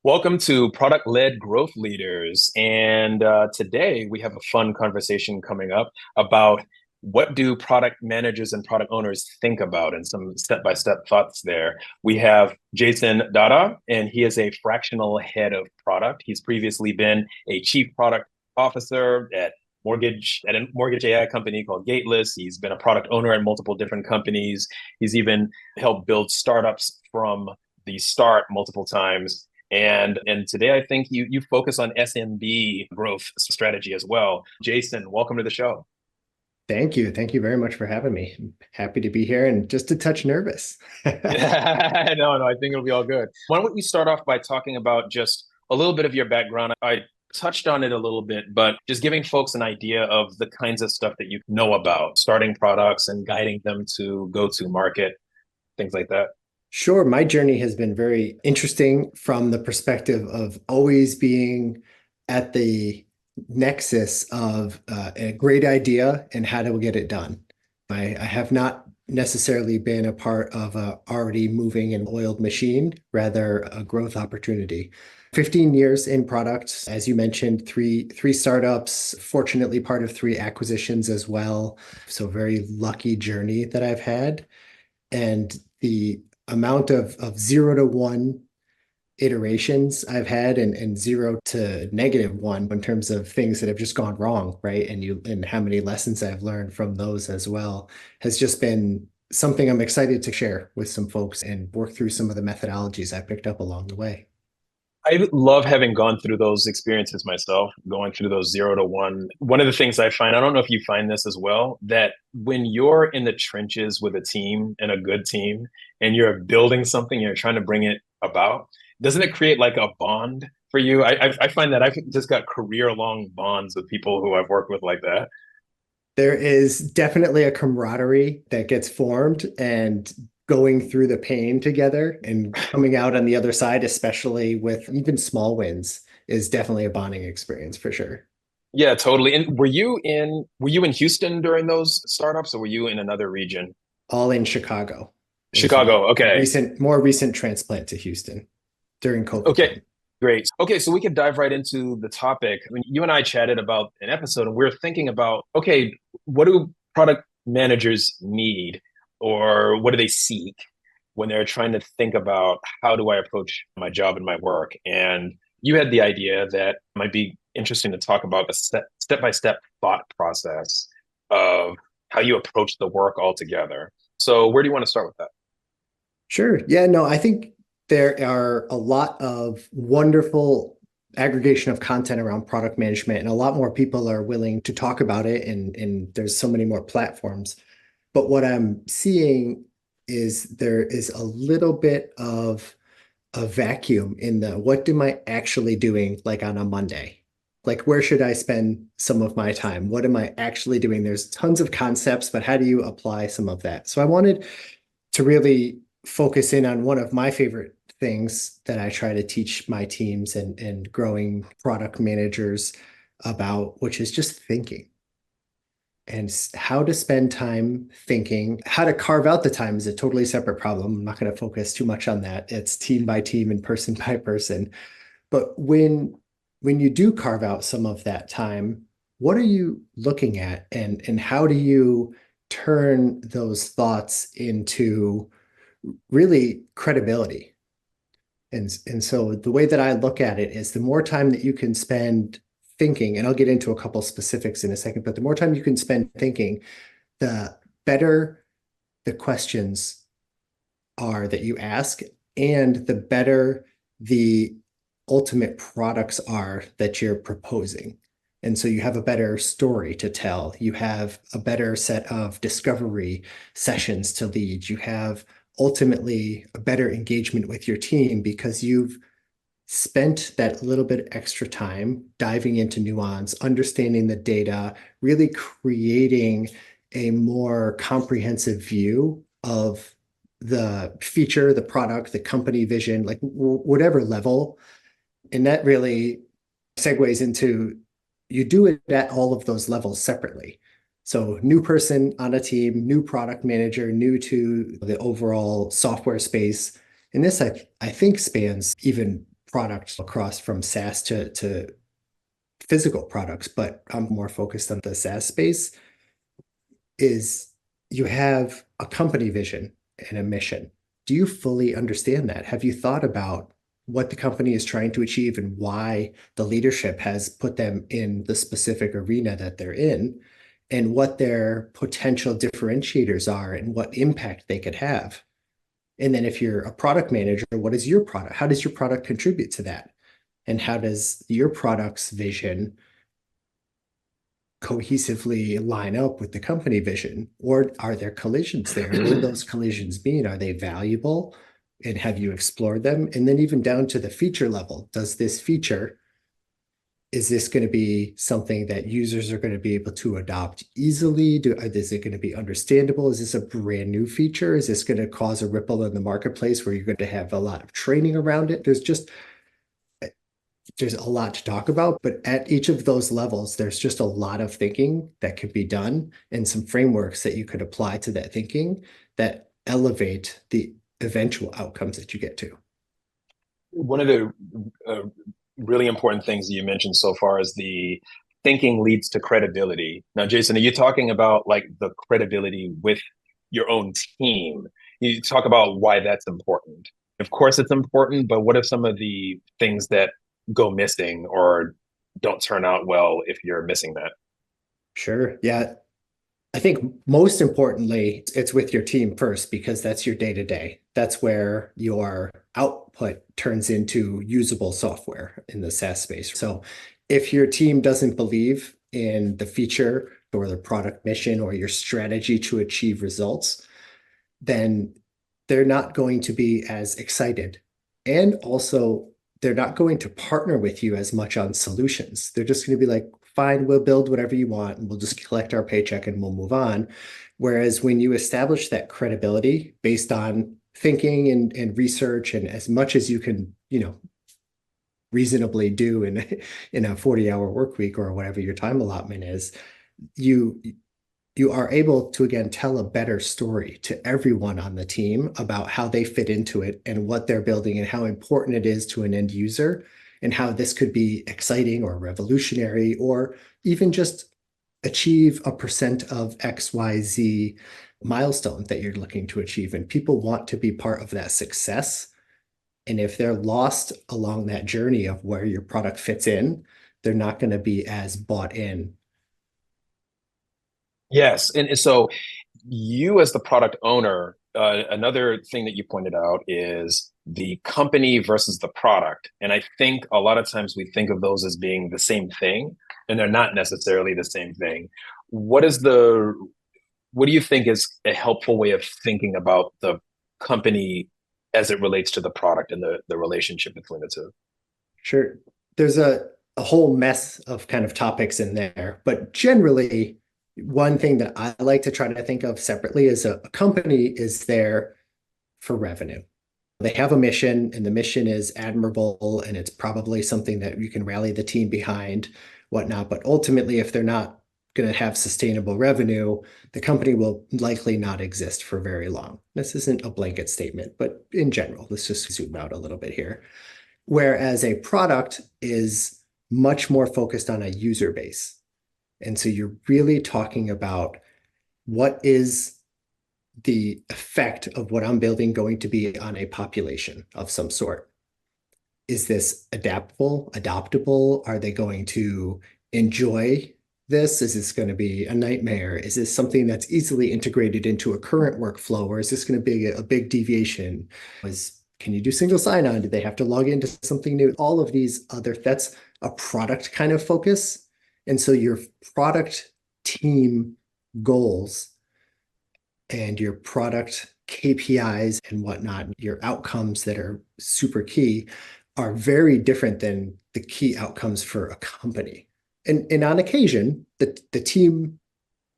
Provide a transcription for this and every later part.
Welcome to Product-Led Growth Leaders. And today we have a fun conversation coming up about what do product managers and product owners think about and some step-by-step thoughts there. We have Jason Dadah, and he is a fractional head of product. He's previously been a chief product officer at a mortgage AI company called Gateless. He's been a product owner at multiple different companies. He's even helped build startups from the start multiple times. And today I think you focus on SMB growth strategy as well. Jason, welcome to the show. Thank you. Thank you very much for having me. I'm happy to be here and just a touch nervous. No, I think it'll be all good. Why don't we start off by talking about just a little bit of your background? I touched on it a little bit, but just giving folks an idea of the kinds of stuff that you know about starting products and guiding them to go to market, things like that. Sure, my journey has been very interesting from the perspective of always being at the nexus of a great idea and how do we get it done. I have not necessarily been a part of a already moving and oiled machine, rather a growth opportunity. 15 years in product, as you mentioned, three startups, fortunately part of three acquisitions as well. So very lucky journey that I've had. And the amount of 0 to 1 iterations I've had and 0 to -1 in terms of things that have just gone wrong, right? And how many lessons I've learned from those as well has just been something I'm excited to share with some folks and work through some of the methodologies I picked up along the way. I love having gone through those experiences myself, going through those 0 to 1. One of the things I find, I don't know if you find this as well, that when you're in the trenches with a team and a good team and you're building something, you're trying to bring it about, doesn't it create like a bond for you? I find that I've just got career-long bonds with people who I've worked with like that. There is definitely a camaraderie that gets formed and going through the pain together and coming out on the other side, especially with even small wins, is definitely a bonding experience for sure. Yeah, totally. And were you in Houston during those startups or were you in another region? All in Chicago. It was Chicago. Okay. more recent transplant to Houston during COVID Okay, time. great. Okay, so we could dive right into the topic. I mean, you and I chatted about an episode, and we are thinking about, okay, what do product managers need, or what do they seek when they're trying to think about how do I approach my job and my work? And you had the idea that it might be interesting to talk about the step-by-step thought process of how you approach the work altogether. So, where do you want to start with that? Sure. Yeah, no, I think there are a lot of wonderful aggregation of content around product management, and a lot more people are willing to talk about it, and there's so many more platforms. But what I'm seeing is there is a little bit of a vacuum in the what am I actually doing like on a Monday? Like where should I spend some of my time? What am I actually doing? There's tons of concepts, but how do you apply some of that? So I wanted to really focus in on one of my favorite things that I try to teach my teams and growing product managers about, which is just thinking and how to spend time thinking. How to carve out the time is a totally separate problem. I'm not going to focus too much on that. It's team by team and person by person. But when you do carve out some of that time, what are you looking at and how do you turn those thoughts into really credibility? And so the way that I look at it is the more time that you can spend thinking, and I'll get into a couple specifics in a second, but the more time you can spend thinking, the better the questions are that you ask, and the better the ultimate products are that you're proposing. And so you have a better story to tell. You have a better set of discovery sessions to lead. You have ultimately a better engagement with your team because you've spent that little bit extra time diving into nuance, understanding the data, really creating a more comprehensive view of the feature, the product, the company vision, like whatever level. And that really segues into you do it at all of those levels separately. So new person on a team, new product manager, new to the overall software space. And this, I think, spans even products across from SaaS to physical products, but I'm more focused on the SaaS space, is you have a company vision and a mission. Do you fully understand that? Have you thought about what the company is trying to achieve and why the leadership has put them in the specific arena that they're in, and what their potential differentiators are and what impact they could have? And then if you're a product manager, what is your product? How does your product contribute to that? And how does your product's vision cohesively line up with the company vision? Or are there collisions there? What do those collisions mean? Are they valuable? And have you explored them? And then even down to the feature level, does this feature, is this going to be something that users are going to be able to adopt easily? Is it going to be understandable? Is this a brand new feature? Is this going to cause a ripple in the marketplace where you're going to have a lot of training around it? There's a lot to talk about, but at each of those levels, there's just a lot of thinking that could be done and some frameworks that you could apply to that thinking that elevate the eventual outcomes that you get to. One of the really important things that you mentioned so far is the thinking leads to credibility. Now, Jason, are you talking about like the credibility with your own team? You talk about why that's important. Of course, it's important, but what are some of the things that go missing or don't turn out well if you're missing that? Sure. Yeah. I think most importantly, it's with your team first because that's your day to day. That's where your output turns into usable software in the SaaS space. So if your team doesn't believe in the feature or the product mission or your strategy to achieve results, then they're not going to be as excited. And also, they're not going to partner with you as much on solutions. They're just going to be like, fine, we'll build whatever you want and we'll just collect our paycheck and we'll move on. Whereas when you establish that credibility based on thinking and research and as much as you can, reasonably do in a 40-hour work week or whatever your time allotment is, you you are able to again tell a better story to everyone on the team about how they fit into it and what they're building and how important it is to an end user and how this could be exciting or revolutionary or even just achieve a percent of XYZ milestone that you're looking to achieve. And people want to be part of that success. And if they're lost along that journey of where your product fits in, they're not going to be as bought in. Yes. And so you as the product owner, another thing that you pointed out is the company versus the product. And I think a lot of times we think of those as being the same thing, and they're not necessarily the same thing. What is the what do you think is a helpful way of thinking about the company as it relates to the product and the relationship between the two? Sure. There's a whole mess of kind of topics in there, but generally, one thing that I like to try to think of separately is a company is there for revenue. They have a mission, and the mission is admirable, and it's probably something that you can rally the team behind, whatnot. But ultimately, if they're not going to have sustainable revenue, the company will likely not exist for very long. This isn't a blanket statement, but in general, let's just zoom out a little bit here. Whereas a product is much more focused on a user base. And so you're really talking about what is the effect of what I'm building going to be on a population of some sort? Is this adaptable, adoptable? Are they going to enjoy this? Is this going to be a nightmare? Is this something that's easily integrated into a current workflow, or is this going to be a big deviation? Can you do single sign-on? Do they have to log into something new? All of these that's a product kind of focus. And so your product team goals and your product KPIs and whatnot, your outcomes that are super key are very different than the key outcomes for a company. And on occasion, the team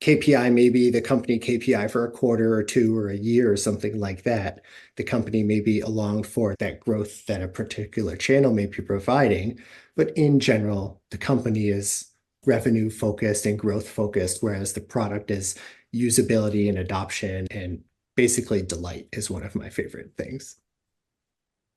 KPI may be the company KPI for a quarter or two or a year or something like that. The company may be along for that growth that a particular channel may be providing. But in general, the company is revenue focused and growth focused, whereas the product is usability and adoption and basically delight is one of my favorite things.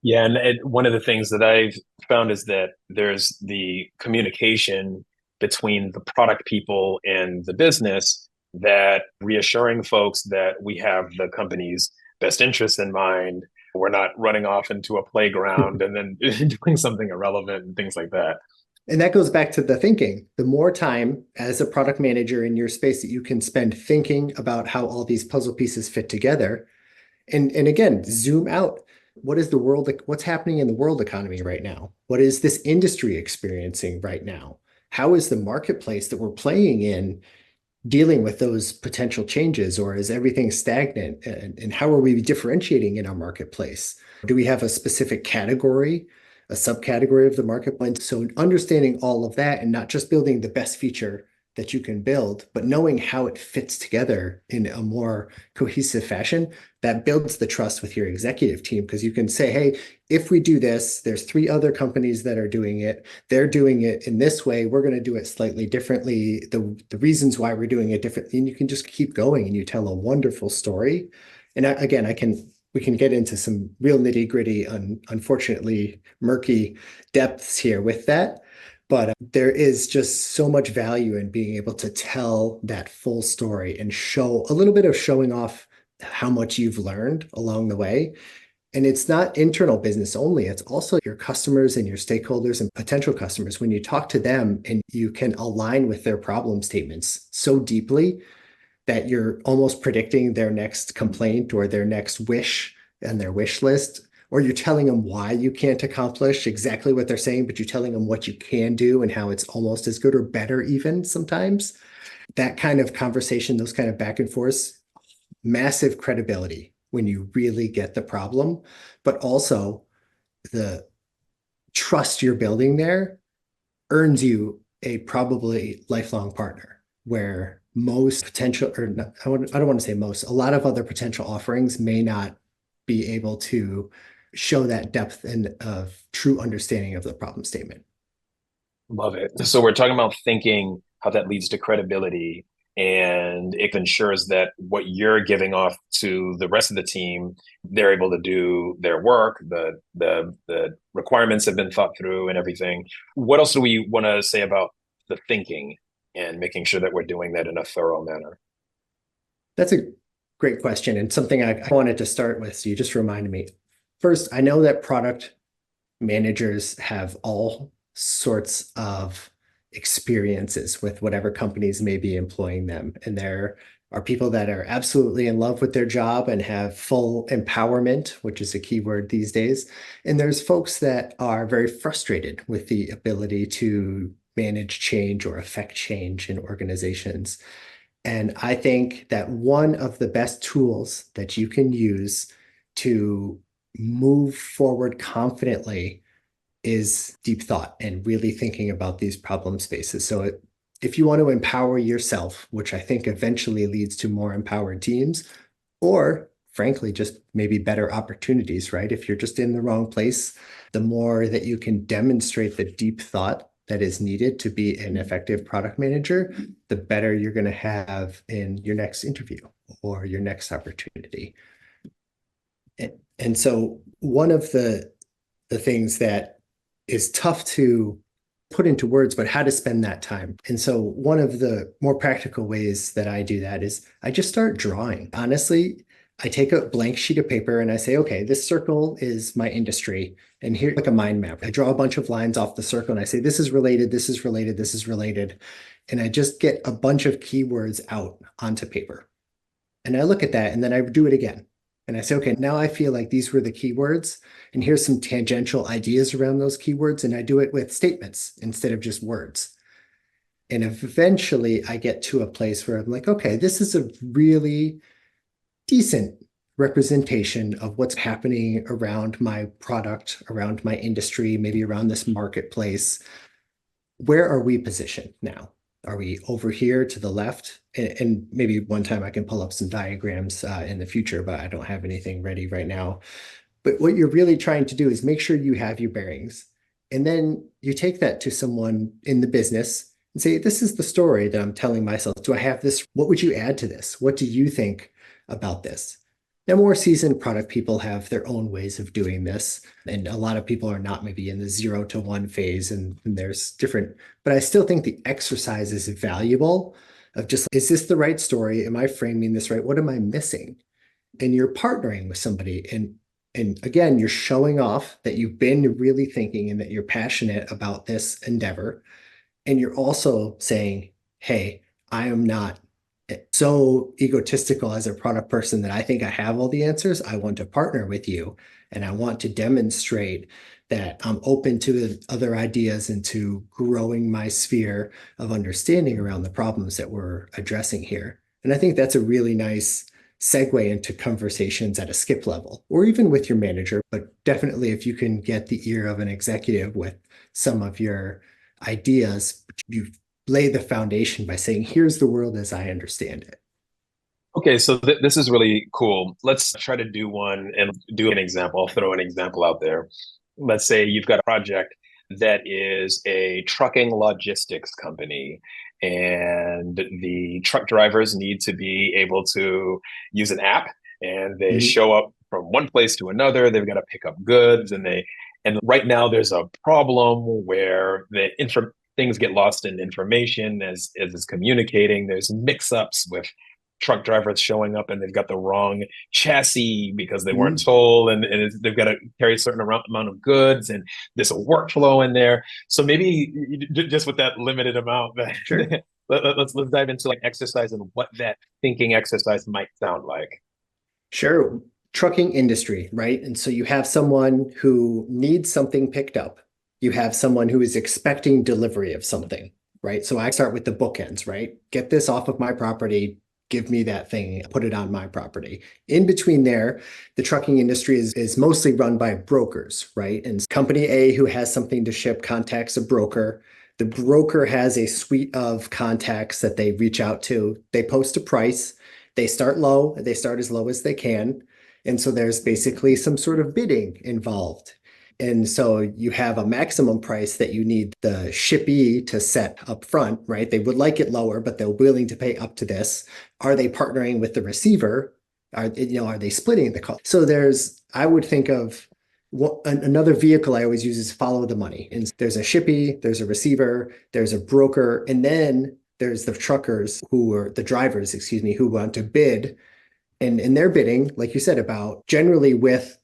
Yeah, and one of the things that I've found is that there's the communication between the product people and the business that reassuring folks that we have the company's best interests in mind. We're not running off into a playground and then doing something irrelevant and things like that. And that goes back to the thinking. The more time as a product manager in your space that you can spend thinking about how all these puzzle pieces fit together, and again, zoom out. What is the world, what's happening in the world economy right now? What is this industry experiencing right now? How is the marketplace that we're playing in dealing with those potential changes, or is everything stagnant? And how are we differentiating in our marketplace? Do we have a specific category, a subcategory of the marketplace? So understanding all of that and not just building the best feature that you can build, but knowing how it fits together in a more cohesive fashion, that builds the trust with your executive team because you can say, hey, if we do this, there's three other companies that are doing it. They're doing it in this way. We're going to do it slightly differently. The reasons why we're doing it differently, and you can just keep going and you tell a wonderful story. And again, we can get into some real nitty gritty, unfortunately murky depths here with that. But there is just so much value in being able to tell that full story and show a little bit of showing off how much you've learned along the way. And it's not internal business only, it's also your customers and your stakeholders and potential customers. When you talk to them and you can align with their problem statements so deeply that you're almost predicting their next complaint or their next wish and their wish list, or you're telling them why you can't accomplish exactly what they're saying, but you're telling them what you can do and how it's almost as good or better even sometimes. That kind of conversation, those kind of back and forth, massive credibility when you really get the problem, but also the trust you're building there earns you a probably lifelong partner where most potential, or not, I don't want to say most, a lot of other potential offerings may not be able to show that depth and of true understanding of the problem statement. Love it. So we're talking about thinking, how that leads to credibility, and it ensures that what you're giving off to the rest of the team, they're able to do their work. The requirements have been thought through and everything. What else do we want to say about the thinking and making sure that we're doing that in a thorough manner? That's a great question and something I wanted to start with. So you just reminded me. First, I know that product managers have all sorts of experiences with whatever companies may be employing them. And there are people that are absolutely in love with their job and have full empowerment, which is a key word these days. And there's folks that are very frustrated with the ability to manage change or affect change in organizations. And I think that one of the best tools that you can use to move forward confidently is deep thought and really thinking about these problem spaces. So if you want to empower yourself, which I think eventually leads to more empowered teams, or frankly, just maybe better opportunities, right? If you're just in the wrong place, the more that you can demonstrate the deep thought that is needed to be an effective product manager, the better you're going to have in your next interview or your next opportunity. And so one of the things that is tough to put into words, but how to spend that time. And so one of the more practical ways that I do that is I just start drawing. Honestly, I take a blank sheet of paper and I say, okay, this circle is my industry. And here's like a mind map. I draw a bunch of lines off the circle and I say, this is related, this is related, this is related. And I just get a bunch of keywords out onto paper. And I look at that and then I do it again. And I say, okay, now I feel like these were the keywords. And here's some tangential ideas around those keywords. And I do it with statements instead of just words. And eventually I get to a place where I'm like, okay, this is a really decent representation of what's happening around my product, around my industry, maybe around this marketplace. Where are we positioned now? Are we over here to the left? And maybe one time I can pull up some diagrams in the future, but I don't have anything ready right now. But what you're really trying to do is make sure you have your bearings. And then you take that to someone in the business and say, this is the story that I'm telling myself. Do I have this? What would you add to this? What do you think about this? Now, more seasoned product people have their own ways of doing this, and a lot of people are not maybe in the 0 to 1 phase, and there's different, but I still think the exercise is valuable of just, is this the right story? Am I framing this right? What am I missing? And you're partnering with somebody, and again, you're showing off that you've been really thinking and that you're passionate about this endeavor. And you're also saying, hey, I am not so egotistical as a product person that I think I have all the answers. I want to partner with you and I want to demonstrate that I'm open to other ideas and to growing my sphere of understanding around the problems that we're addressing here. And I think that's a really nice segue into conversations at a skip level or even with your manager, but definitely if you can get the ear of an executive with some of your ideas, you lay the foundation by saying, here's the world as I understand it. Okay, so this is really cool. Let's try to do one and do an example. I'll throw an example out there. Let's say you've got a project that is a trucking logistics company, and the truck drivers need to be able to use an app, and they Mhm. show up from one place to another. They've got to pick up goods, and right now there's a problem where things get lost in information as it's communicating. There's mix-ups with truck drivers showing up and they've got the wrong chassis because they weren't Mhm. told, and they've got to carry a certain amount of goods, and there's a workflow in there. So maybe just with that limited amount, Sure. let's dive into like exercise and what that thinking exercise might sound like. Sure. Trucking industry, right? And so you have someone who needs something picked up. You have someone who is expecting delivery of something, right? So I start with the bookends, right? Get this off of my property, give me that thing, put it on my property. In between there, the trucking industry is mostly run by brokers, right? And company A who has something to ship contacts a broker. The broker has a suite of contacts that they reach out to. They post a price. They start low, they start as low as they can. And so there's basically some sort of bidding involved. And so you have a maximum price that you need the shippee to set up front, right? They would like it lower, but they're willing to pay up to this. Are they partnering with the receiver? Are they splitting the cost? So I would think of another vehicle I always use is follow the money. And there's a shippee, there's a receiver, there's a broker, and then there's the truckers who are the drivers, excuse me, who want to bid. And they're bidding, like you said, about generally with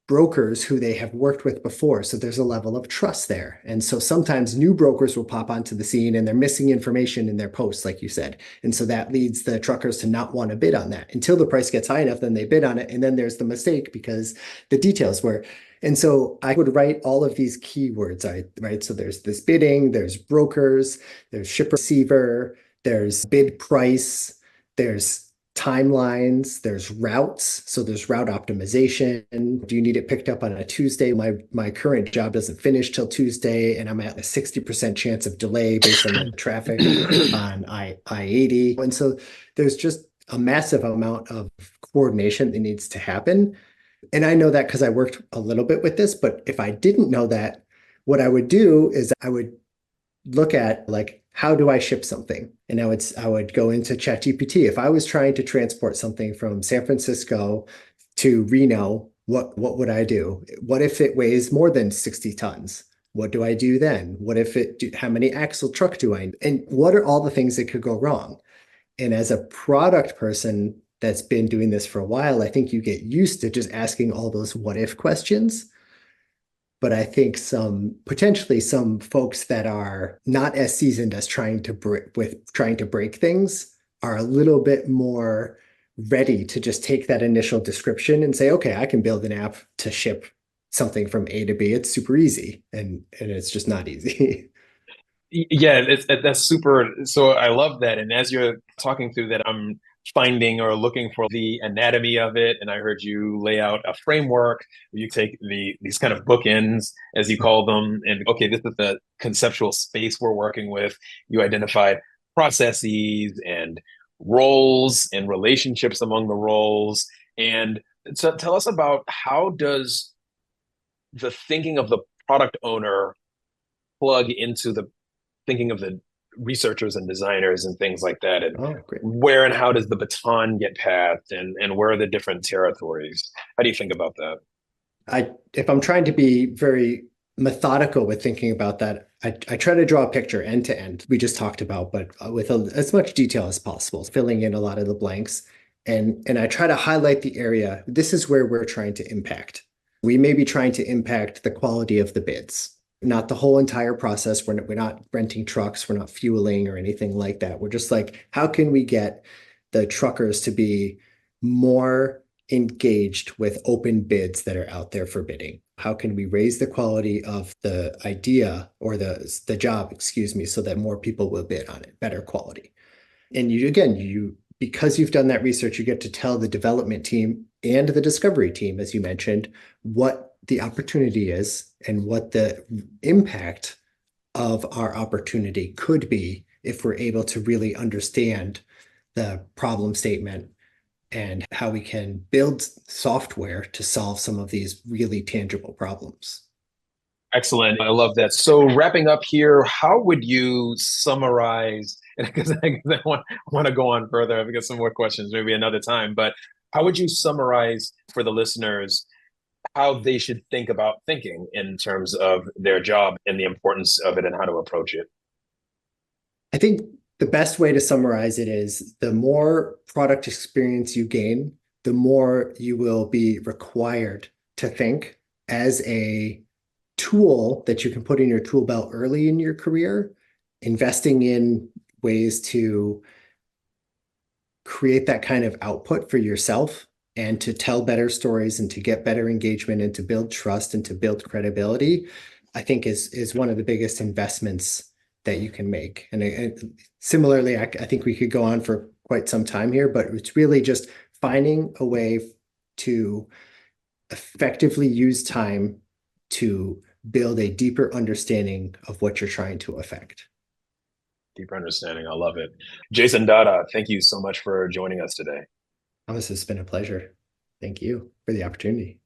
brokers who they have worked with before. So there's a level of trust there. And so sometimes new brokers will pop onto the scene and they're missing information in their posts, like you said. And so that leads the truckers to not want to bid on that until the price gets high enough, then they bid on it. And then there's the mistake because the details were. And so I would write all of these keywords, right? So there's this bidding, there's brokers, there's shipper receiver, there's bid price, there's timelines, there's routes. So there's route optimization. Do you need it picked up on a Tuesday? My current job doesn't finish till Tuesday, and I'm at a 60% chance of delay based on the traffic on I-80. And so there's just a massive amount of coordination that needs to happen. And I know that because I worked a little bit with this, but if I didn't know that, what I would do is I would look at like how do I ship something? And I would go into ChatGPT. If I was trying to transport something from San Francisco to Reno, what would I do? What if it weighs more than 60 tons? What do I do then? How many axle truck do I need? And what are all the things that could go wrong? And as a product person that's been doing this for a while, I think you get used to just asking all those what if questions. But I think potentially some folks that are not as seasoned as trying to break things are a little bit more ready to just take that initial description and say, okay, I can build an app to ship something from A to B. It's super easy, and it's just not easy. Yeah, that's super. So I love that. And as you're talking through that, I'm finding or looking for the anatomy of it. And I heard you lay out a framework. You take these kind of bookends, as you call them, and okay, this is the conceptual space we're working with. You identified processes and roles and relationships among the roles. And so tell us about how does the thinking of the product owner plug into the thinking of the researchers and designers and things like that, and Oh, great. where and how does the baton get passed, and where are the different territories? How do you think about that? If I'm trying to be very methodical with thinking about that, I try to draw a picture end to end. We just talked about, but with as much detail as possible, filling in a lot of the blanks. And I try to highlight the area. This is where we're trying to impact. We may be trying to impact the quality of the bids, not the whole entire process. We're not renting trucks, we're not fueling or anything like that. We're just like, how can we get the truckers to be more engaged with open bids that are out there for bidding? How can we raise the quality of the idea or the job, excuse me, so that more people will bid on it, better quality? And you again, you because you've done that research, you get to tell the development team and the discovery team, as you mentioned, what the opportunity is and what the impact of our opportunity could be if we're able to really understand the problem statement and how we can build software to solve some of these really tangible problems. Excellent. I love that. So wrapping up here, how would you summarize? Because I want to go on further. I've got some more questions, maybe another time. But how would you summarize for the listeners how they should think about thinking in terms of their job and the importance of it and how to approach it? I think the best way to summarize it is the more product experience you gain, the more you will be required to think as a tool that you can put in your tool belt early in your career, investing in ways to create that kind of output for yourself and to tell better stories and to get better engagement and to build trust and to build credibility, I think is one of the biggest investments that you can make. And similarly, I think we could go on for quite some time here, but it's really just finding a way to effectively use time to build a deeper understanding of what you're trying to affect. Deeper understanding. I love it. Jason Dadah, thank you so much for joining us today. This has been a pleasure. Thank you for the opportunity.